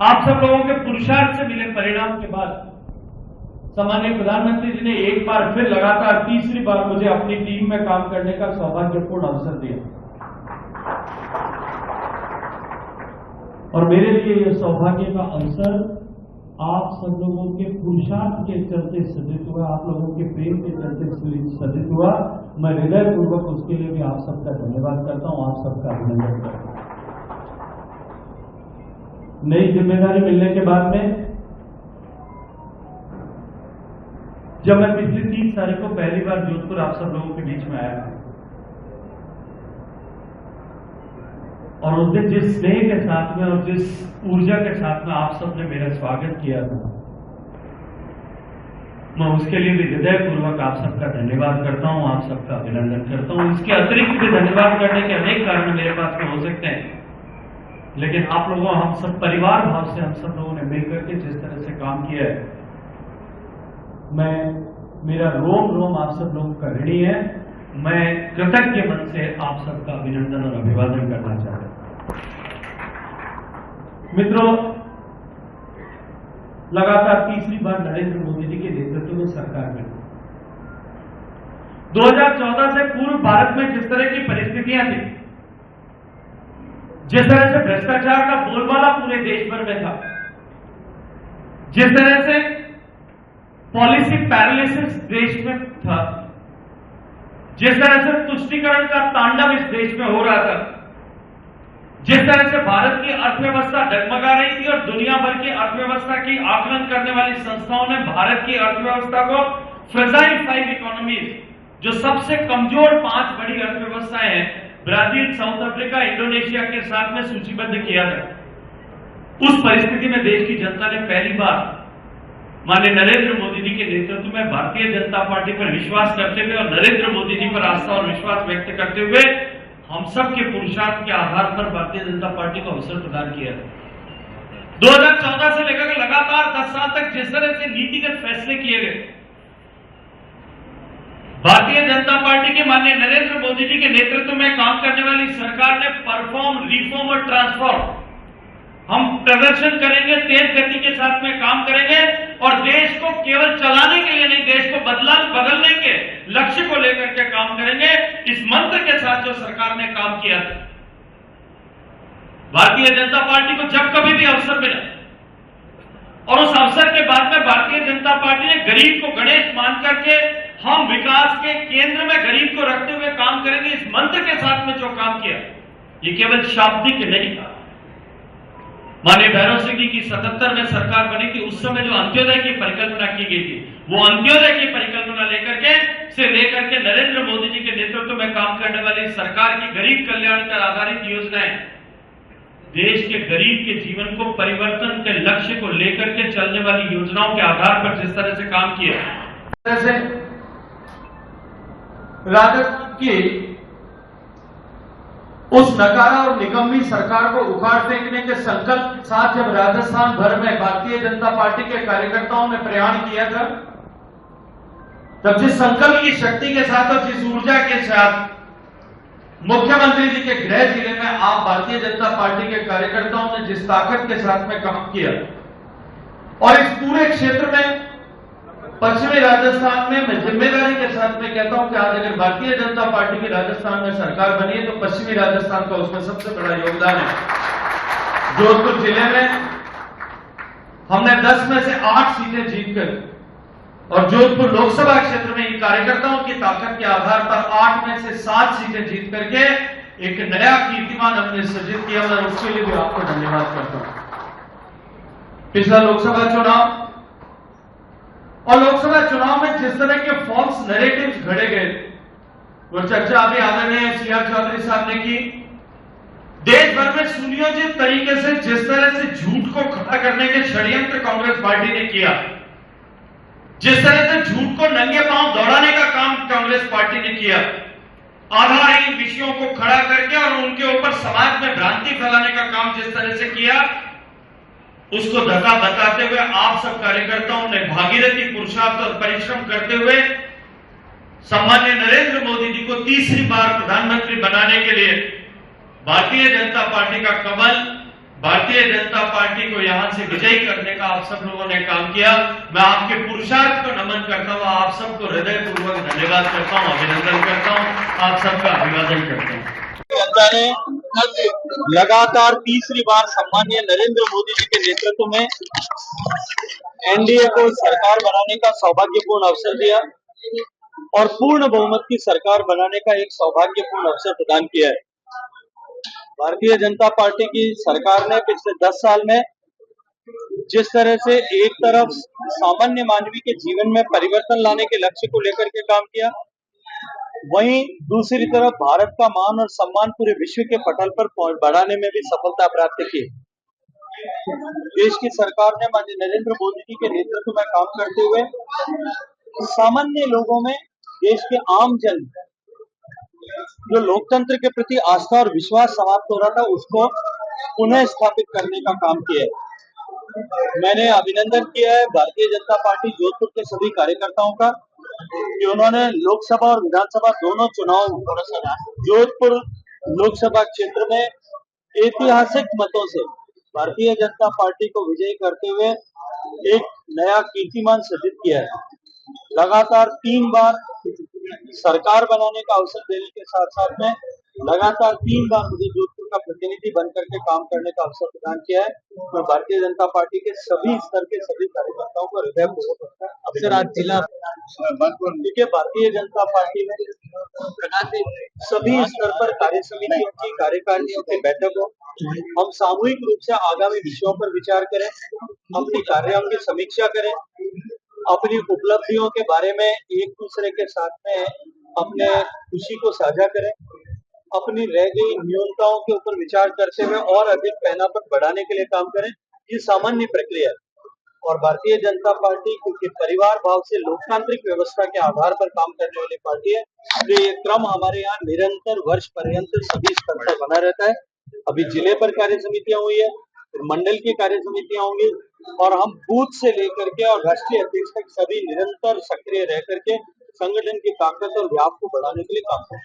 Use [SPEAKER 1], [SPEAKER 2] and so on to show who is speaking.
[SPEAKER 1] आप सब लोगों के पुरुषार्थ से मिले परिणाम के बाद सम्माननीय प्रधानमंत्री जी ने एक बार फिर लगातार तीसरी बार मुझे अपनी टीम में काम करने का सौभाग्यपूर्ण अवसर दिया और मेरे लिए यह सौभाग्य का अवसर आप सब लोगों के पुरुषार्थ के चलते सृजित हुआ, आप लोगों के प्रेम के चलते सृजित हुआ। मैं हृदयपूर्वक उसके लिए भी आप सबका धन्यवाद करता हूं, आप सबका अभिनंदन करता हूं। नई जिम्मेदारी मिलने के बाद में जब मैं पिछली 30 तारीख को पहली बार जोधपुर आप सब लोगों के बीच में आया था और उस दिन जिस स्नेह के साथ में और जिस ऊर्जा के साथ में आप सबने मेरा स्वागत किया था, मैं उसके लिए भी हृदयपूर्वक आप सबका धन्यवाद करता हूं, आप सबका अभिनंदन करता हूं। इसके अतिरिक्त भी धन्यवाद करने के अनेक कारण मेरे पास में हो सकते हैं, लेकिन आप लोगों हम सब परिवार भाव से हम सब लोगों ने मिलकर के जिस तरह से काम किया है, मेरा रोम रोम आप सब लोगों का ऋणी है। मैं कृतज्ञ मन से आप सबका अभिनंदन और अभिवादन करना चाहता हूं। मित्रों, लगातार तीसरी बार नरेंद्र मोदी जी के नेतृत्व में सरकार बनी। 2014 से पूर्व भारत में जिस तरह की परिस्थितियां थी, जिस तरह से भ्रष्टाचार का बोलबाला पूरे देश भर में था, जिस तरह से पॉलिसी पैरालिसिस देश में था, जिस तरह से तुष्टीकरण का तांडव इस देश में हो रहा था, जिस तरह से भारत की अर्थव्यवस्था डगमगा रही थी और दुनिया भर की अर्थव्यवस्था की आकलन करने वाली संस्थाओं ने भारत की अर्थव्यवस्था को फ्रेजाइल 5 इकोनॉमीज, जो सबसे कमजोर 5 बड़ी अर्थव्यवस्थाएं हैं, ब्राजील, साउथ अफ्रीका, इंडोनेशिया के साथ में सूचीबद्ध किया था। उस परिस्थिति में देश की जनता ने पहली बार माननीय नरेंद्र मोदी जी के नेतृत्व में भारतीय जनता पार्टी पर विश्वास करते हुए और नरेंद्र मोदी जी पर आस्था और विश्वास व्यक्त करते हुए हम सब के पुरुषार्थ के आधार पर भारतीय जनता पार्टी को अवसर प्रदान किया था। 2014 से लेकर लगातार 10 साल तक जिस तरह से नीतिगत फैसले किए गए, भारतीय जनता पार्टी के माननीय नरेंद्र मोदी जी के नेतृत्व में काम करने वाली सरकार ने परफॉर्म, रिफॉर्म और ट्रांसफॉर्म, हम प्रदर्शन करेंगे, तेज गति के साथ में काम करेंगे और देश को केवल चलाने के लिए नहीं, देश को बदलने के लक्ष्य को लेकर के काम करेंगे। इस मंत्र के साथ जो सरकार ने काम किया था, भारतीय जनता पार्टी को जब कभी भी अवसर मिला और उस अवसर के बाद में भारतीय जनता पार्टी ने गरीब को गणेश मान करके हम विकास के केंद्र में गरीब को रखते हुए काम करेंगे, इस मंत्र के साथ में जो काम किया, ये केवल शाब्दिक नहीं था। माननीय भैरव सिंह जी की 77 में सरकार बनी थी, उस समय जो अंत्योदय की परिकल्पना की गई थी, वो अंत्योदय की परिकल्पना लेकर के नरेंद्र मोदी जी के नेतृत्व में काम करने वाली सरकार की गरीब कल्याण पर आधारित योजनाएं देश के गरीब के जीवन को परिवर्तन के लक्ष्य को लेकर के चलने वाली योजनाओं के आधार पर जिस तरह से काम किया, जैसे राजद की उस नकारा और निकम्मी सरकार को उखाड़ फेंकने के संकल्प के साथ जब राजस्थान भर में भारतीय जनता पार्टी के कार्यकर्ताओं ने प्रयाण किया था, तब जिस संकल्प की शक्ति के साथ और जिस ऊर्जा के साथ मुख्यमंत्री जी के गृह जिले में आप भारतीय जनता पार्टी के कार्यकर्ताओं ने जिस ताकत के साथ में काम किया और इस पूरे क्षेत्र में पश्चिमी राजस्थान में मैं जिम्मेदारी के साथ में कहता हूं कि आज अगर भारतीय जनता पार्टी की राजस्थान में सरकार बनी है तो पश्चिमी राजस्थान का उसमें सबसे बड़ा योगदान है। जोधपुर जिले में हमने 10 में से 8 सीटें जीतकर और जोधपुर लोकसभा क्षेत्र में इन कार्यकर्ताओं की ताकत के आधार पर 8 में से 7 सीटें जीत करके एक नया कीर्तिमान हमने सृजित किया। मैं उसके लिए भी आपको धन्यवाद करता हूं। पिछला लोकसभा चुनाव और लोकसभा चुनाव में जिस तरह के फॉल्स नैरेटिव्स घड़े गए, वो चर्चा अभी आदरणीय CR चौधरी साहब ने की। देश भर में सुनियोजित तरीके से जिस तरह से झूठ को खड़ा करने के षड्यंत्र कांग्रेस पार्टी ने किया, जिस तरह से झूठ को नंगे पांव दौड़ाने का काम कांग्रेस पार्टी ने किया, आधारहीन विषयों को खड़ा करके और उनके ऊपर समाज में भ्रांति फैलाने का काम जिस तरह से किया, उसको धक्का बताते हुए आप सब कार्यकर्ताओं ने भागीरथी पुरुषार्थ और परिश्रम करते हुए सम्माननीय नरेंद्र मोदी जी को तीसरी बार प्रधानमंत्री बनाने के लिए भारतीय जनता पार्टी का कमल भारतीय जनता पार्टी को यहां से विजयी करने का आप सब लोगों ने काम किया। मैं आपके पुरुषार्थ को नमन करता हूं, आप सबको हृदयपूर्वक धन्यवाद करता हूं, अभिनंदन करता हूं, आप सबका अभिवादन करता हूं।
[SPEAKER 2] जनता ने लगातार तीसरी बार सम्मानीय नरेंद्र मोदी जी के नेतृत्व में एनडीए को सरकार बनाने का सौभाग्यपूर्ण अवसर दिया और पूर्ण बहुमत की सरकार बनाने का एक सौभाग्यपूर्ण अवसर प्रदान किया है। भारतीय जनता पार्टी की सरकार ने पिछले 10 साल में जिस तरह से एक तरफ सामान्य मानवी के जीवन में परिवर्तन लाने के लक्ष्य को लेकर के काम किया, वहीं दूसरी तरफ भारत का मान और सम्मान पूरे विश्व के पटल पर बढ़ाने में भी सफलता प्राप्त की। देश की सरकार ने माननीय नरेंद्र मोदी जी के नेतृत्व में काम करते हुए सामान्य लोगों में, देश के आम जन जो लोकतंत्र के प्रति आस्था और विश्वास समाप्त हो रहा था, उसको पुनः स्थापित करने का काम किया है। मैंने अभिनंदन किया है भारतीय जनता पार्टी जोधपुर के सभी कार्यकर्ताओं का कि उन्होंने लोकसभा और विधानसभा दोनों चुनाव जोधपुर लोकसभा क्षेत्र में ऐतिहासिक मतों से भारतीय जनता पार्टी को विजयी करते हुए एक नया कीर्तिमान सृजित किया है। लगातार 3 बार सरकार बनाने का अवसर देने के साथ साथ में लगातार 3 बार मुझे जोधपुर का प्रतिनिधि बनकर के काम करने का अवसर प्रदान किया है। मैं भारतीय जनता पार्टी के सभी स्तर के सभी कार्यकर्ताओं को हृदयपूर्वक अवसर आज जिला देखिए, भारतीय जनता पार्टी में सभी स्तर पर कार्य समितियों की कार्यकारिणियों की बैठक हो, हम सामूहिक रूप से आगामी विषयों पर विचार करें, अपनी कार्यों की समीक्षा करें, अपनी उपलब्धियों के बारे में एक दूसरे के साथ में अपने खुशी को साझा करें, अपनी रह गई न्यूनताओं के ऊपर विचार करते हुए और अधिक पैनापन बढ़ाने के लिए काम करें। ये सामान्य प्रक्रिया है और भारतीय जनता पार्टी क्योंकि परिवार भाव से लोकतांत्रिक व्यवस्था के आधार पर काम करने वाली पार्टी है, तो ये क्रम हमारे यहाँ निरंतर वर्ष पर्यंत सभी स्तर पर बना रहता है। अभी जिले पर कार्य समितियां हुई है, फिर मंडल की कार्य समितियां होंगी और हम बूथ से लेकर के और राष्ट्रीय अध्यक्ष तक सभी निरंतर सक्रिय रह करके संगठन की ताकत और व्याप को बढ़ाने के लिए काम करें।